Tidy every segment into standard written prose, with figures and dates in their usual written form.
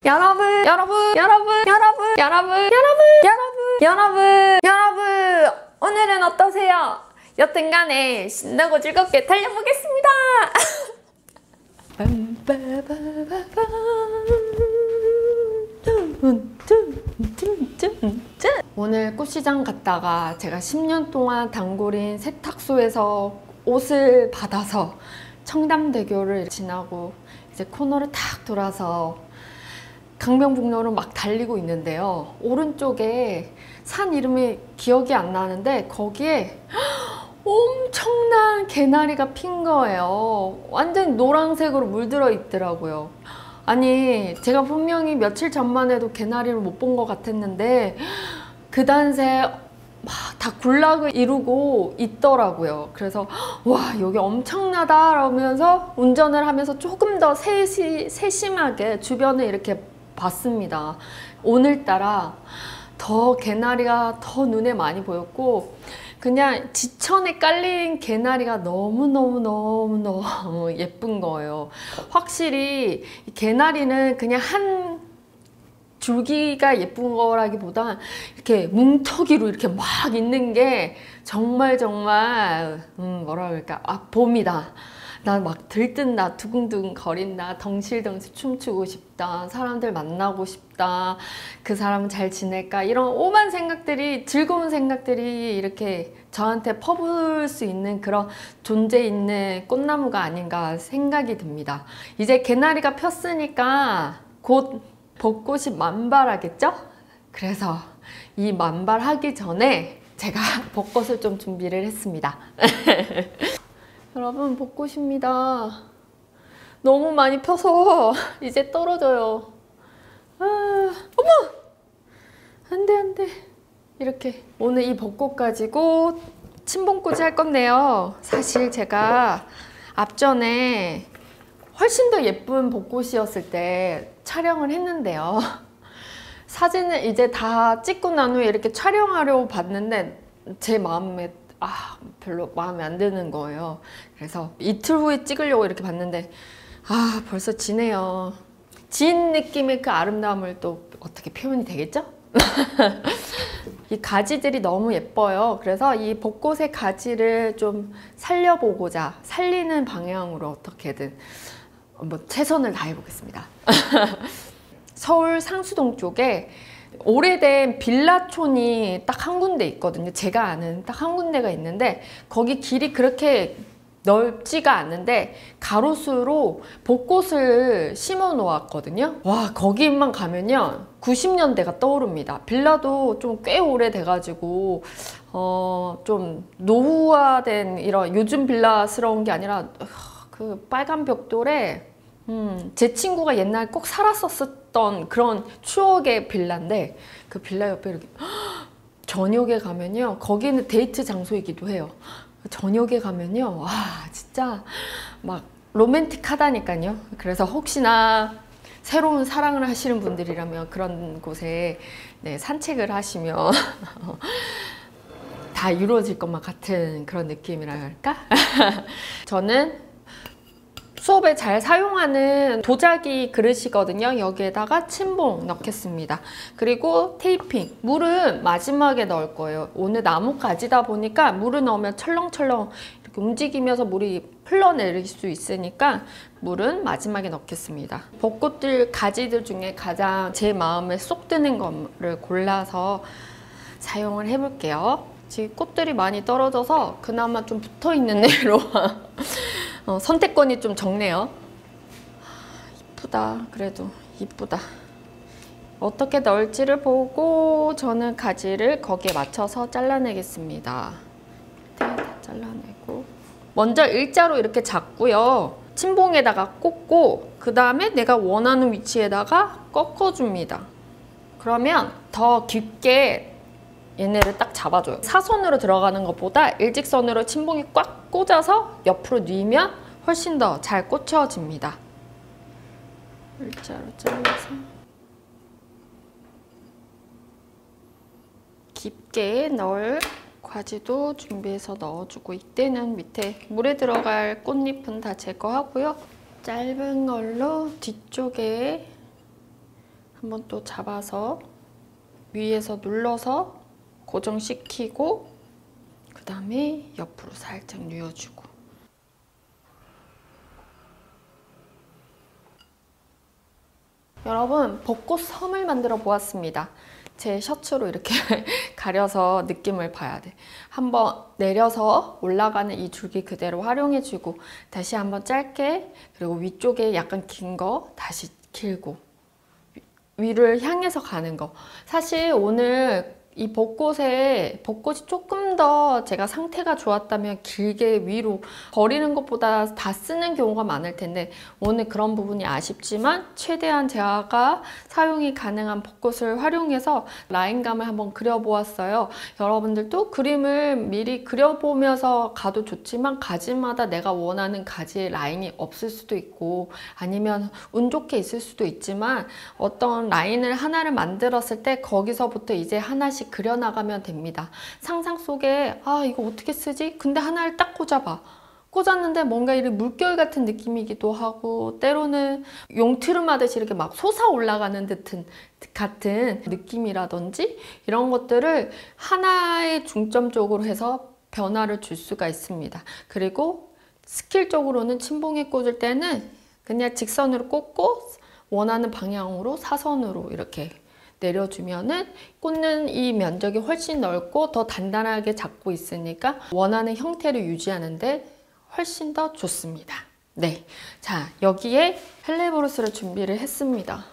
여러분, 오늘은 어떠세요? 여튼간에 신나고 즐겁게 달려보겠습니다. 오늘 꽃시장 갔다가 제가 10년 동안 단골인 세탁소에서 옷을 받아서 청담대교를 지나고 이제 코너를 탁 돌아서 강변북로를 막 달리고 있는데요. 오른쪽에 산 이름이 기억이 안 나는데 거기에 엄청난 개나리가 핀 거예요. 완전 노란색으로 물들어 있더라고요. 아니, 제가 분명히 며칠 전만 해도 개나리를 못 본 것 같았는데 그단새 막 다 군락을 이루고 있더라고요. 그래서 와, 여기 엄청나다 라면서 운전을 하면서 조금 더 세심하게 주변을 이렇게 봤습니다. 오늘따라 더 개나리가 더 눈에 많이 보였고 그냥 지천에 깔린 개나리가 너무너무 예쁜 거예요. 확실히 개나리는 그냥 한 줄기가 예쁜 거라기보다 이렇게 뭉터기로 이렇게 막 있는 게 정말 뭐라 그럴까, 봄이다. 나 막 들뜬다, 두근두근 거린다, 덩실덩실 춤추고 싶다, 사람들 만나고 싶다, 그 사람은 잘 지낼까, 이런 오만 생각들이, 즐거운 생각들이 이렇게 저한테 퍼부을 수 있는 그런 존재 있는 꽃나무가 아닌가 생각이 듭니다. 이제 개나리가 폈으니까 곧 벚꽃이 만발하겠죠? 그래서 이 만발하기 전에 제가 벚꽃을 좀 준비를 했습니다. 여러분, 벚꽃입니다. 너무 많이 펴서 이제 떨어져요. 어머! 안 돼. 이렇게 오늘 이 벚꽃 가지고 침봉꽂이 할 건데요. 사실 제가 앞전에 훨씬 더 예쁜 벚꽃이었을 때 촬영을 했는데요. 사진을 이제 다 찍고 난 후에 이렇게 촬영하려고 봤는데 제 마음에 별로 마음에 안 드는 거예요. 그래서 이틀 후에 찍으려고 이렇게 봤는데 벌써 지네요. 진 느낌의 그 아름다움을 또 어떻게 표현이 되겠죠? 이 가지들이 너무 예뻐요. 그래서 이 벚꽃의 가지를 좀 살려보고자 살리는 방향으로 어떻게든 최선을 다해 보겠습니다. 서울 상수동 쪽에 오래된 빌라촌이 딱 한 군데 있거든요. 제가 아는 딱 한 군데가 있는데 거기 길이 그렇게 넓지가 않은데 가로수로 벚꽃을 심어 놓았거든요. 와, 거기만 가면요 90년대가 떠오릅니다. 빌라도 좀 꽤 오래돼가지고 좀 노후화된 이런 요즘 빌라스러운 게 아니라 그 빨간 벽돌에 제 친구가 옛날 꼭 살았었던 그런 추억의 빌라인데 그 빌라 옆에 이렇게 저녁에 가면요, 거기는 데이트 장소이기도 해요. 저녁에 가면요, 와, 진짜 막 로맨틱하다니까요. 그래서 혹시나 새로운 사랑을 하시는 분들이라면 그런 곳에 산책을 하시면 다 이루어질 것만 같은 그런 느낌이랄까? 저는 수업에 잘 사용하는 도자기 그릇이거든요. 여기에다가 침봉 넣겠습니다. 그리고 테이핑, 물은 마지막에 넣을 거예요. 오늘 나뭇가지다 보니까 물을 넣으면 철렁철렁 이렇게 움직이면서 물이 흘러내릴 수 있으니까 물은 마지막에 넣겠습니다. 벚꽃들 가지들 중에 가장 제 마음에 쏙 드는 거를 골라서 사용을 해볼게요. 지금 꽃들이 많이 떨어져서 그나마 좀 붙어있는 애로 선택권이 좀 적네요. 이쁘다. 그래도 이쁘다. 어떻게 넣을지를 보고 저는 가지를 거기에 맞춰서 잘라내겠습니다. 다 잘라내고 먼저 일자로 이렇게 잡고요. 침봉에다가 꽂고 그 다음에 내가 원하는 위치에다가 꺾어줍니다. 그러면 더 깊게 얘네를 딱 잡아줘요. 사선으로 들어가는 것보다 일직선으로 침봉이 꽉 꽂아서 옆으로 뉘면 훨씬 더 잘 꽂혀집니다. 일자로 잘라서 깊게 넣을 가지도 준비해서 넣어주고, 이때는 밑에 물에 들어갈 꽃잎은 다 제거하고요. 짧은 걸로 뒤쪽에 한번 또 잡아서 위에서 눌러서 고정시키고 그 다음에 옆으로 살짝 뉘어주고. 여러분, 벚꽃 섬을 만들어 보았습니다. 제 셔츠로 이렇게 가려서 느낌을 봐야 돼. 한번 내려서 올라가는 이 줄기 그대로 활용해주고, 다시 한번 짧게, 그리고 위쪽에 약간 긴 거 다시 길고, 위를 향해서 가는 거. 사실 오늘 이 벚꽃이 조금 더 제가 상태가 좋았다면 길게 위로 버리는 것보다 다 쓰는 경우가 많을 텐데, 오늘 그런 부분이 아쉽지만 최대한 제가 사용이 가능한 벚꽃을 활용해서 라인감을 한번 그려보았어요. 여러분들도 그림을 미리 그려보면서 가도 좋지만, 가지마다 내가 원하는 가지의 라인이 없을 수도 있고, 아니면 운 좋게 있을 수도 있지만, 어떤 라인을 하나를 만들었을 때 거기서부터 이제 하나씩 그려나가면 됩니다. 상상 속에 이거 어떻게 쓰지? 근데 하나를 딱 꽂았는데 뭔가 이렇게 물결 같은 느낌이기도 하고, 때로는 용트름 하듯이 이렇게 막 솟아 올라가는 같은 느낌이라든지, 이런 것들을 하나의 중점적으로 해서 변화를 줄 수가 있습니다. 그리고 스킬적으로는 침봉에 꽂을 때는 그냥 직선으로 꽂고 원하는 방향으로 사선으로 이렇게 내려주면은 꽂는 이 면적이 훨씬 넓고 더 단단하게 잡고 있으니까 원하는 형태를 유지하는데 훨씬 더 좋습니다. 네, 자, 여기에 헬레보루스를 준비를 했습니다.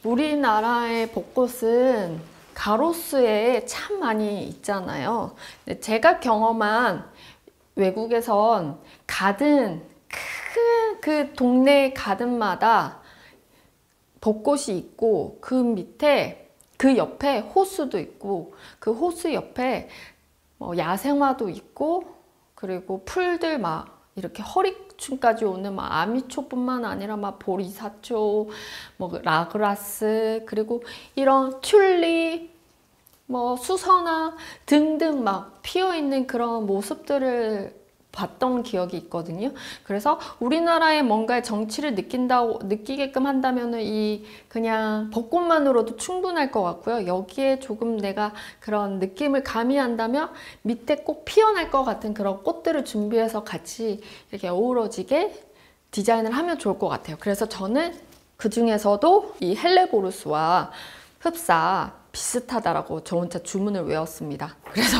우리나라의 벚꽃은 가로수에 참 많이 있잖아요. 제가 경험한 외국에선 가든, 큰 그 동네 가든마다 벚꽃이 있고, 그 밑에, 그 옆에 호수도 있고, 그 호수 옆에 야생화도 있고, 그리고 풀들 막 이렇게 허리춤까지 오는 막 아미초뿐만 아니라 막 보리사초, 라그라스, 그리고 이런 튤립, 수선화 등등 막 피어있는 그런 모습들을 봤던 기억이 있거든요. 그래서 우리나라의 뭔가의 정치를 느끼게끔 한다면은 그냥 벚꽃만으로도 충분할 것 같고요. 여기에 조금 내가 그런 느낌을 가미한다면 밑에 꼭 피어날 것 같은 그런 꽃들을 준비해서 같이 이렇게 어우러지게 디자인을 하면 좋을 것 같아요. 그래서 저는 그 중에서도 이 헬레보루스와 흡사 비슷하다라고 저 혼자 주문을 외웠습니다. 그래서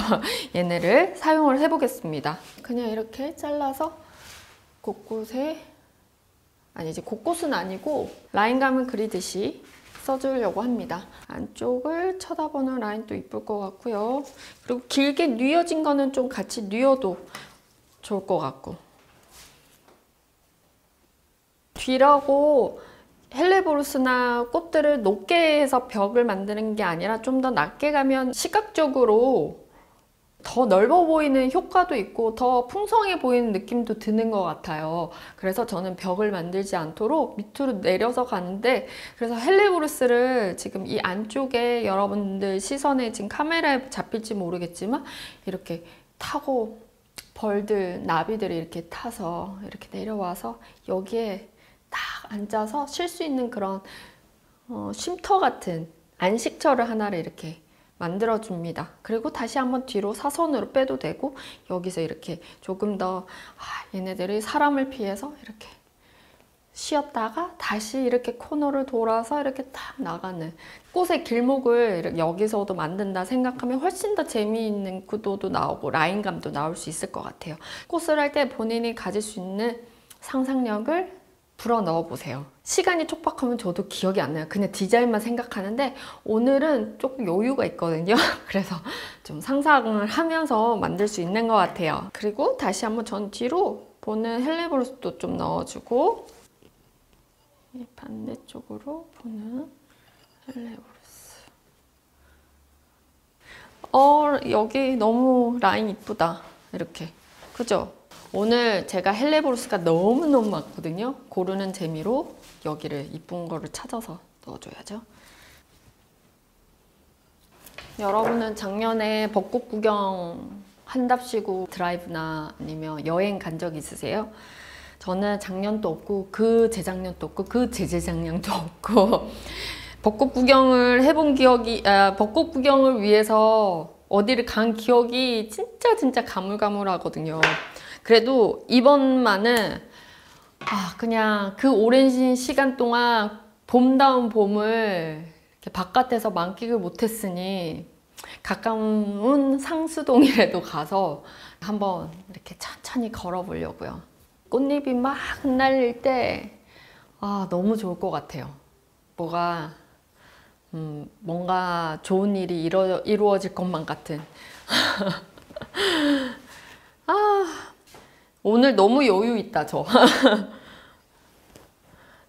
얘네를 사용을 해보겠습니다. 그냥 이렇게 잘라서 곳곳에, 이제 곳곳은 아니고 라인감을 그리듯이 써주려고 합니다. 안쪽을 쳐다보는 라인도 이쁠 것 같고요. 그리고 길게 뉘어진 거는 좀 같이 뉘어도 좋을 것 같고, 뒤라고 헬레보루스나 꽃들을 높게 해서 벽을 만드는 게 아니라 좀 더 낮게 가면 시각적으로 더 넓어 보이는 효과도 있고 더 풍성해 보이는 느낌도 드는 것 같아요. 그래서 저는 벽을 만들지 않도록 밑으로 내려서 가는데, 그래서 헬레보루스를 지금 이 안쪽에 여러분들 시선에 지금 카메라에 잡힐지 모르겠지만 이렇게 타고 벌들, 나비들이 이렇게 타서 이렇게 내려와서 여기에 딱 앉아서 쉴 수 있는 그런 쉼터 같은 안식처를 하나를 이렇게 만들어줍니다. 그리고 다시 한번 뒤로 사선으로 빼도 되고, 여기서 이렇게 조금 더 얘네들이 사람을 피해서 이렇게 쉬었다가 다시 이렇게 코너를 돌아서 이렇게 딱 나가는 꽃의 길목을 여기서도 만든다 생각하면 훨씬 더 재미있는 구도도 나오고 라인감도 나올 수 있을 것 같아요. 꽃을 할 때 본인이 가질 수 있는 상상력을 불어 넣어 보세요. 시간이 촉박하면 저도 기억이 안 나요. 그냥 디자인만 생각하는데 오늘은 조금 여유가 있거든요. 그래서 좀 상상을 하면서 만들 수 있는 것 같아요. 그리고 다시 한번 전 뒤로 보는 헬레보루스도 좀 넣어주고, 반대쪽으로 보는 헬레보루스. 여기 너무 라인 이쁘다. 이렇게. 그죠? 오늘 제가 헬레보루스가 너무너무 많거든요. 고르는 재미로 여기를 이쁜 거를 찾아서 넣어줘야죠. 여러분은 작년에 벚꽃 구경 한답시고 드라이브나 아니면 여행 간 적 있으세요? 저는 작년도 없고 그 재작년도 없고 그 재재작년도 없고 벚꽃 구경을 해본 기억이 벚꽃 구경을 위해서 어디를 간 기억이 진짜 가물가물하거든요. 그래도 이번만은 그냥 그 오랜 시간 동안 봄다운 봄을 이렇게 바깥에서 만끽을 못했으니 가까운 상수동이라도 가서 한번 이렇게 천천히 걸어보려고요. 꽃잎이 막 흩날릴 때 너무 좋을 것 같아요. 뭔가 좋은 일이 이루어질 것만 같은. 오늘 너무 여유 있다, 저.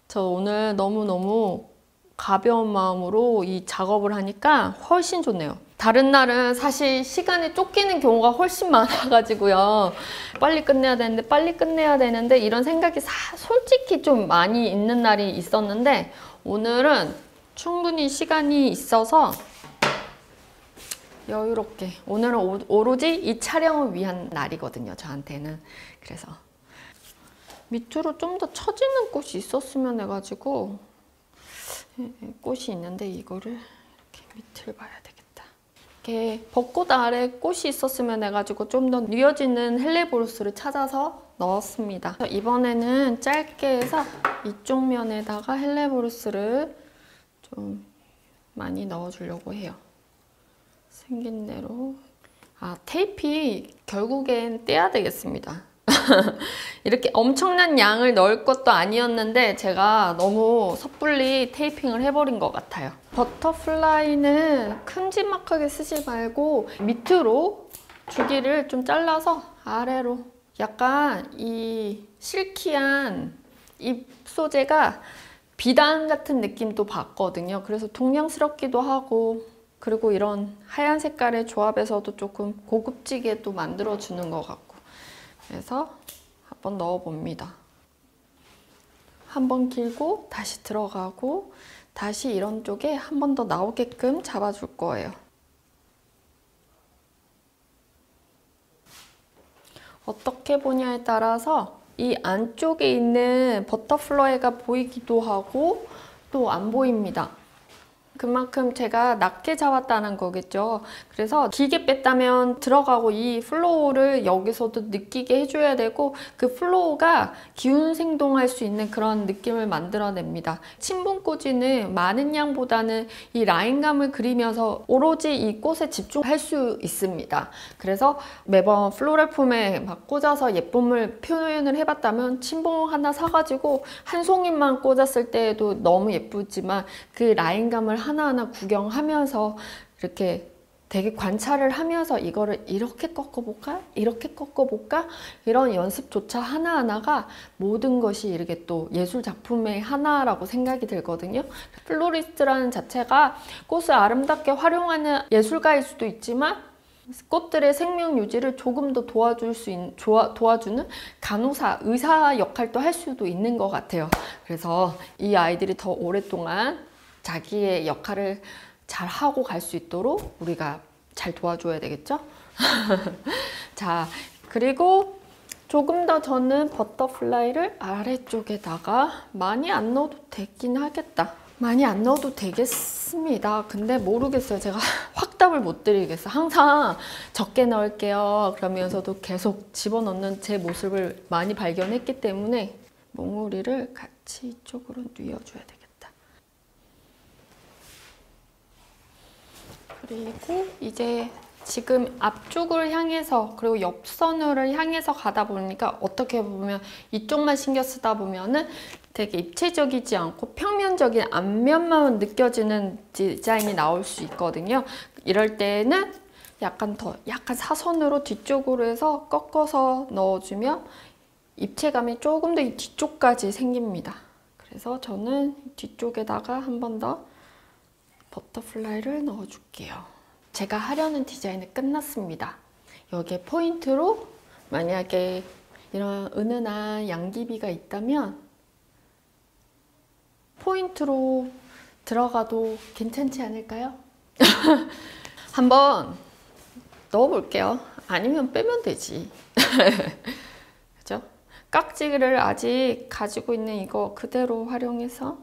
저 오늘 너무너무 가벼운 마음으로 이 작업을 하니까 훨씬 좋네요. 다른 날은 사실 시간이 쫓기는 경우가 훨씬 많아가지고요. 빨리 끝내야 되는데 이런 생각이 솔직히 좀 많이 있는 날이 있었는데 오늘은 충분히 시간이 있어서 여유롭게, 오늘은 오로지 이 촬영을 위한 날이거든요, 저한테는. 그래서 밑으로 좀 더 처지는 꽃이 있었으면 해가지고, 꽃이 있는데 이거를 이렇게 밑을 봐야 되겠다. 이렇게 벚꽃 아래 꽃이 있었으면 해가지고 좀 더 뉘어지는 헬레보루스를 찾아서 넣었습니다. 이번에는 짧게 해서 이쪽 면에다가 헬레보루스를 좀 많이 넣어주려고 해요. 생긴 대로. 테이프 결국엔 떼야 되겠습니다. 이렇게 엄청난 양을 넣을 것도 아니었는데 제가 너무 섣불리 테이핑을 해버린 것 같아요. 버터플라이는 큼지막하게 쓰지 말고 밑으로 주기를 좀 잘라서 아래로, 약간 이 실키한 잎 소재가 비단 같은 느낌도 받거든요. 그래서 동양스럽기도 하고, 그리고 이런 하얀 색깔의 조합에서도 조금 고급지게도 만들어주는 것 같고, 그래서 한번 넣어봅니다. 한번 길고 다시 들어가고 다시 이런 쪽에 한 번 더 나오게끔 잡아줄 거예요. 어떻게 보냐에 따라서 이 안쪽에 있는 버터플라이가 보이기도 하고 또 안 보입니다. 그만큼 제가 낮게 잡았다는 거겠죠. 그래서 길게 뺐다면 들어가고 이 플로우를 여기서도 느끼게 해줘야 되고, 그 플로우가 기운 생동할 수 있는 그런 느낌을 만들어냅니다. 친분꽂이는 많은 양보다는 이 라인감을 그리면서 오로지 이 꽃에 집중할 수 있습니다. 그래서 매번 플로럴 폼에 막 꽂아서 예쁨을 표현을 해봤다면 친봉 하나 사가지고 한 송이만 꽂았을 때에도 너무 예쁘지만 그 라인감을 하나하나 구경하면서 이렇게 되게 관찰을 하면서 이거를 이렇게 꺾어볼까? 이렇게 꺾어볼까? 이런 연습조차 하나하나가 모든 것이 이렇게 또 예술 작품의 하나라고 생각이 들거든요. 플로리스트라는 자체가 꽃을 아름답게 활용하는 예술가일 수도 있지만 꽃들의 생명 유지를 조금 더 도와주는 간호사, 의사 역할도 할 수도 있는 것 같아요. 그래서 이 아이들이 더 오랫동안 자기의 역할을 잘 하고 갈 수 있도록 우리가 잘 도와줘야 되겠죠? 자, 그리고 조금 더 저는 버터플라이를 아래쪽에다가 많이 안 넣어도 되긴 하겠다. 많이 안 넣어도 되겠습니다. 근데 모르겠어요. 제가 확답을 못 드리겠어요. 항상 적게 넣을게요 그러면서도 계속 집어넣는 제 모습을 많이 발견했기 때문에 몽우리를 같이 이쪽으로 뉘어줘야 되겠다. 그리고 이제 지금 앞쪽을 향해서 그리고 옆선을 향해서 가다 보니까 어떻게 보면 이쪽만 신경 쓰다 보면은 되게 입체적이지 않고 평면적인 앞면만 느껴지는 디자인이 나올 수 있거든요. 이럴 때는 약간 사선으로 뒤쪽으로 해서 꺾어서 넣어주면 입체감이 조금 더 이 뒤쪽까지 생깁니다. 그래서 저는 뒤쪽에다가 한 번 더 버터플라이를 넣어줄게요. 제가 하려는 디자인은 끝났습니다. 여기에 포인트로 만약에 이런 은은한 양귀비가 있다면 포인트로 들어가도 괜찮지 않을까요? 한번 넣어볼게요. 아니면 빼면 되지. 그죠? 깍지를 아직 가지고 있는 이거 그대로 활용해서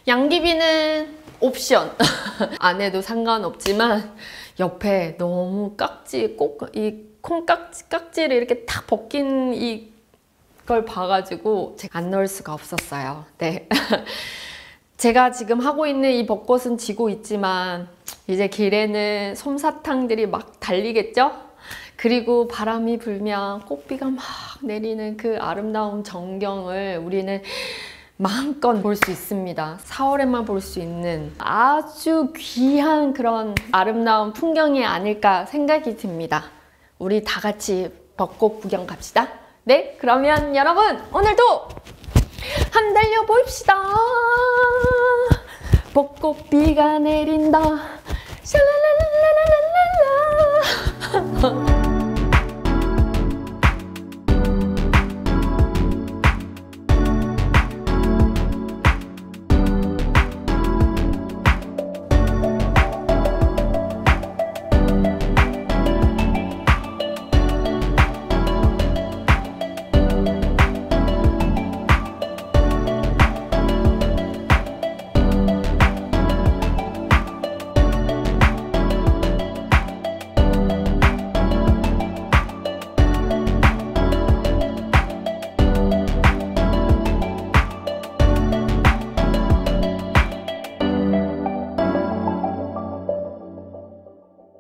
양귀비는 옵션. 안 해도 상관없지만 옆에 너무 깍지 이 콩깍지를 이렇게 탁 벗긴 이걸 봐가지고 제가 안 넣을 수가 없었어요. 네. 제가 지금 하고 있는 이 벚꽃은 지고 있지만 이제 길에는 솜사탕들이 막 달리겠죠? 그리고 바람이 불면 꽃비가 막 내리는 그 아름다운 전경을 우리는 마음껏 볼 수 있습니다. 4월에만 볼 수 있는 아주 귀한 그런 아름다운 풍경이 아닐까 생각이 듭니다. 우리 다 같이 벚꽃 구경 갑시다. 네, 그러면 여러분 오늘도 한번 달려봅시다. 벚꽃비가 내린다. 샬랄랄라.